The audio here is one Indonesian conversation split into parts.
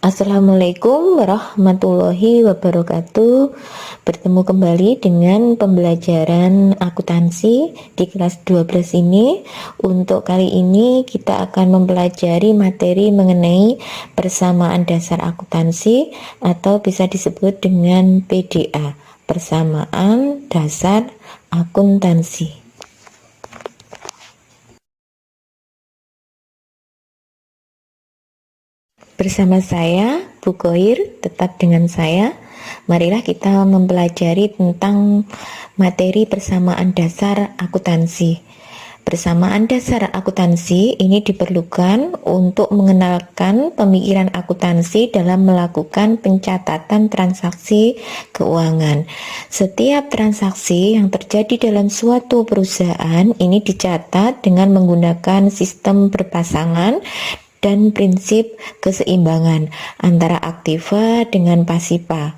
Assalamualaikum warahmatullahi wabarakatuh. Bertemu kembali dengan pembelajaran akuntansi di kelas 12 ini. Untuk kali ini kita akan mempelajari materi mengenai persamaan dasar akuntansi atau bisa disebut dengan PDA, persamaan dasar akuntansi. Bersama saya, Bu Koir, tetap dengan saya. Marilah kita mempelajari tentang materi persamaan dasar akuntansi. Persamaan dasar akuntansi ini diperlukan untuk mengenalkan pemikiran akuntansi dalam melakukan pencatatan transaksi keuangan. Setiap transaksi yang terjadi dalam suatu perusahaan ini dicatat dengan menggunakan sistem berpasangan dan prinsip keseimbangan antara aktiva dengan pasiva.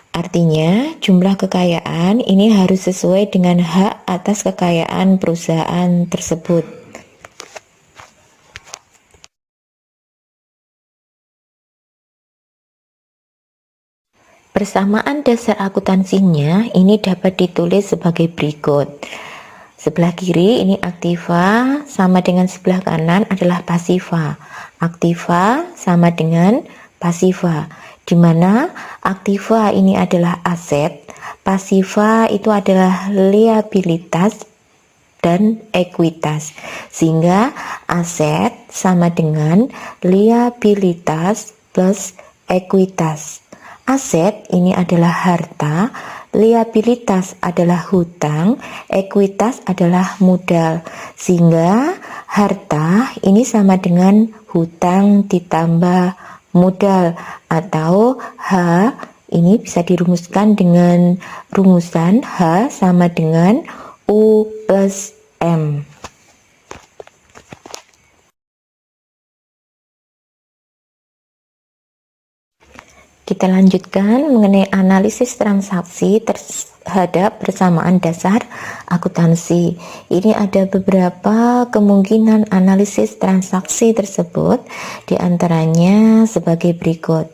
Artinya, jumlah kekayaan ini harus sesuai dengan hak atas kekayaan perusahaan tersebut. Persamaan dasar akuntansinya ini dapat ditulis sebagai berikut. Sebelah kiri ini aktiva sama dengan sebelah kanan adalah pasiva. Aktiva sama dengan pasiva, di mana aktiva ini adalah aset, pasiva itu adalah liabilitas dan ekuitas. Sehingga aset sama dengan liabilitas plus ekuitas. Aset ini adalah harta, liabilitas adalah hutang, ekuitas adalah modal. Sehingga harta ini sama dengan hutang ditambah modal, atau H ini bisa dirumuskan dengan rumusan H sama dengan U plus M. Kita lanjutkan mengenai analisis transaksi terhadap persamaan dasar akuntansi. Ini ada beberapa kemungkinan analisis transaksi tersebut, diantaranya sebagai berikut.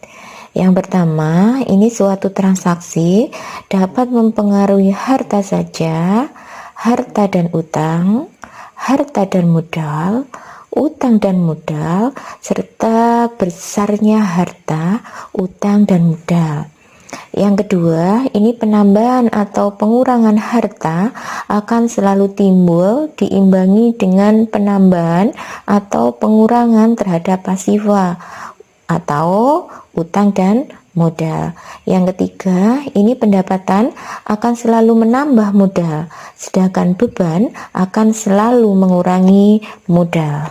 Yang pertama, ini suatu transaksi dapat mempengaruhi harta saja, harta dan utang, harta dan modal, utang dan modal, serta besarnya harta, utang dan modal. Yang kedua, ini penambahan atau pengurangan harta akan selalu timbul diimbangi dengan penambahan atau pengurangan terhadap pasiva atau utang dan modal. Yang ketiga, ini pendapatan akan selalu menambah modal, sedangkan beban akan selalu mengurangi modal.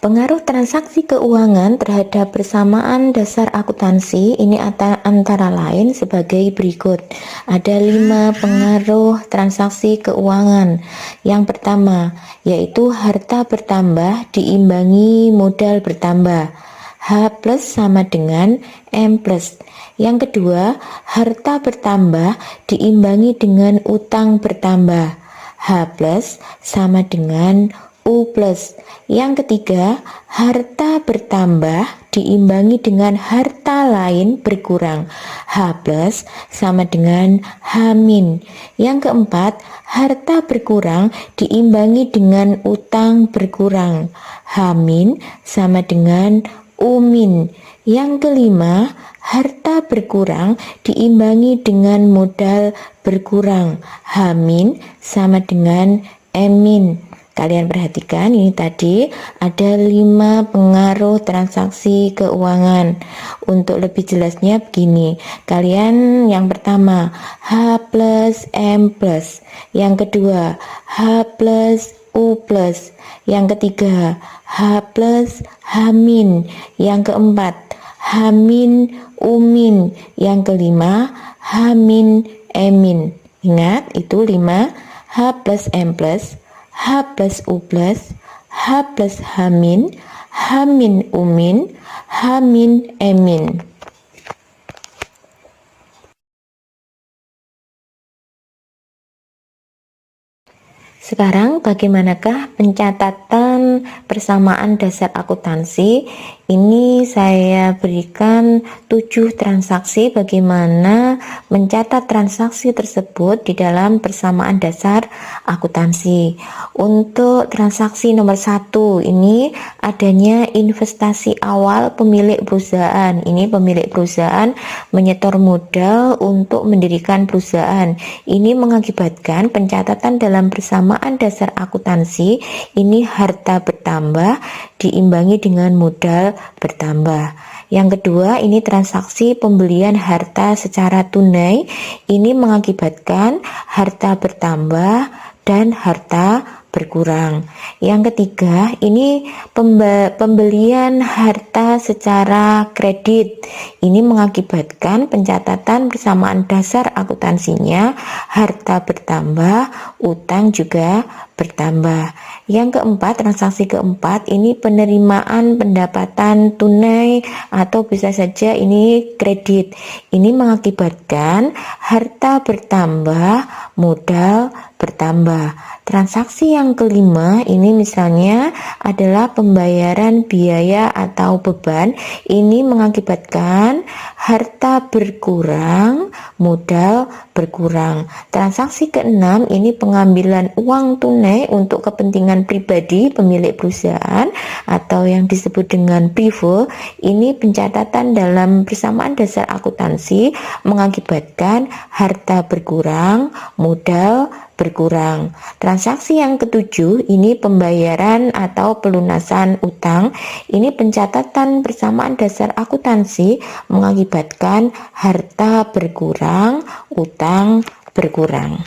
Pengaruh transaksi keuangan terhadap persamaan dasar akuntansi ini antara lain sebagai berikut. Ada 5 pengaruh transaksi keuangan. Yang pertama, yaitu harta bertambah diimbangi modal bertambah. H plus sama dengan M plus. Yang kedua, harta bertambah diimbangi dengan utang bertambah. H plus sama dengan U plus. Yang ketiga, harta bertambah diimbangi dengan harta lain berkurang. H plus sama dengan H min. Yang keempat, harta berkurang diimbangi dengan utang berkurang. H min sama dengan U min. Yang kelima, harta berkurang diimbangi dengan modal berkurang. H min sama dengan M min. Kalian perhatikan ini tadi ada 5 pengaruh transaksi keuangan. Untuk lebih jelasnya begini, kalian yang pertama H plus M plus, yang kedua H plus U plus, yang ketiga H plus H min, yang keempat H min U min, yang kelima H min M min. Ingat itu 5, H plus M plus, H plus U plus, H plus H min, H min U min, H min E min. Sekarang bagaimanakah pencatatan persamaan dasar akuntansi? Ini saya berikan 7 transaksi bagaimana mencatat transaksi tersebut di dalam persamaan dasar akuntansi. Untuk transaksi nomor 1 ini adanya investasi awal pemilik perusahaan. Ini pemilik perusahaan menyetor modal untuk mendirikan perusahaan. Ini mengakibatkan pencatatan dalam persamaan dasar akuntansi ini harta bertambah diimbangi dengan modal bertambah. Yang kedua, ini transaksi pembelian harta secara tunai. Ini mengakibatkan harta bertambah dan harta berkurang. Yang ketiga, ini pembelian harta secara kredit. Ini mengakibatkan pencatatan persamaan dasar akuntansinya harta bertambah, utang juga bertambah. Yang keempat, transaksi keempat ini penerimaan pendapatan tunai atau bisa saja ini kredit. Ini mengakibatkan harta bertambah, modal bertambah. Transaksi yang kelima ini misalnya adalah pembayaran biaya atau beban. Ini mengakibatkan harta berkurang, modal berkurang. Transaksi keenam ini pengambilan uang tunai untuk kepentingan pribadi pemilik perusahaan atau yang disebut dengan PIFO. Ini pencatatan dalam persamaan dasar akuntansi mengakibatkan harta berkurang, modal berkurang. Transaksi yang ketujuh ini pembayaran atau pelunasan utang. Ini pencatatan persamaan dasar akuntansi mengakibatkan harta berkurang, utang berkurang.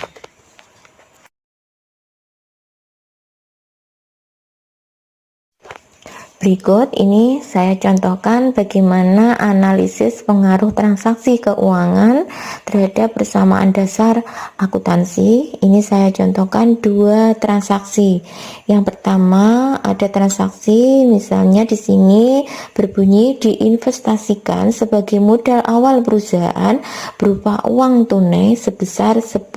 Berikut ini saya contohkan bagaimana analisis pengaruh transaksi keuangan terhadap persamaan dasar akuntansi. Ini saya contohkan 2 transaksi. Yang pertama ada transaksi misalnya di sini berbunyi diinvestasikan sebagai modal awal perusahaan berupa uang tunai sebesar 10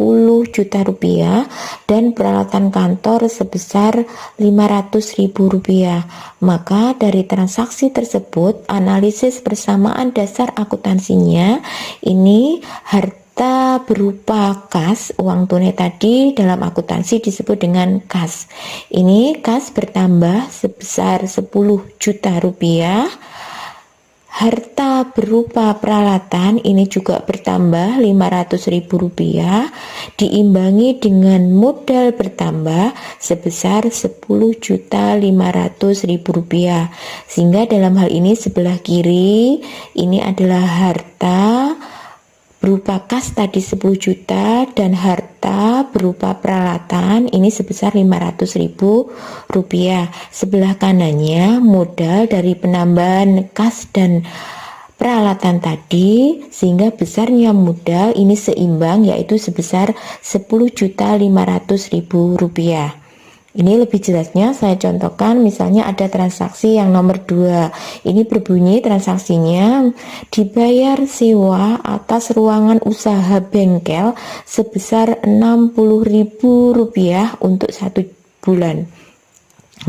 juta rupiah dan peralatan kantor sebesar 500.000 rupiah. Maka dari transaksi tersebut, analisis persamaan dasar akuntansinya ini harta berupa kas, uang tunai tadi dalam akuntansi disebut dengan kas. Ini kas bertambah sebesar 10 juta rupiah. Harta berupa peralatan ini juga bertambah 500.000 rupiah diimbangi dengan modal bertambah sebesar 10.500.000 rupiah, sehingga dalam hal ini sebelah kiri ini adalah harta berupa kas tadi 10 juta dan harta berupa peralatan ini sebesar 500.000 rupiah. Sebelah kanannya modal dari penambahan kas dan peralatan tadi sehingga besarnya modal ini seimbang yaitu sebesar 10.500.000 rupiah. Ini lebih jelasnya saya contohkan misalnya ada transaksi yang nomor 2. Ini berbunyi transaksinya dibayar sewa atas ruangan usaha bengkel sebesar 60.000 rupiah untuk 1 bulan.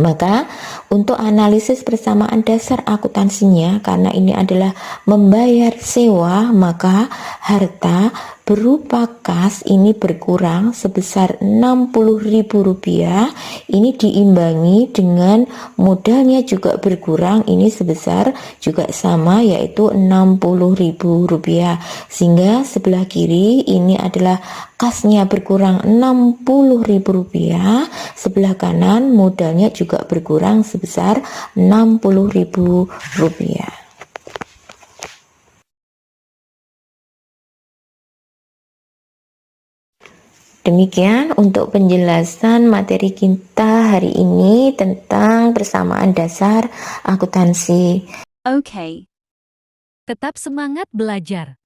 Maka untuk analisis persamaan dasar akuntansinya karena ini adalah membayar sewa, maka harta berupa kas ini berkurang sebesar 60.000 rupiah. Ini diimbangi dengan modalnya juga berkurang, ini sebesar juga sama yaitu 60.000 rupiah. Sehingga sebelah kiri ini adalah kasnya berkurang 60.000 rupiah, sebelah kanan modalnya juga berkurang sebesar 60.000 rupiah. Demikian untuk penjelasan materi kita hari ini tentang persamaan dasar akuntansi. Oke. Tetap semangat belajar.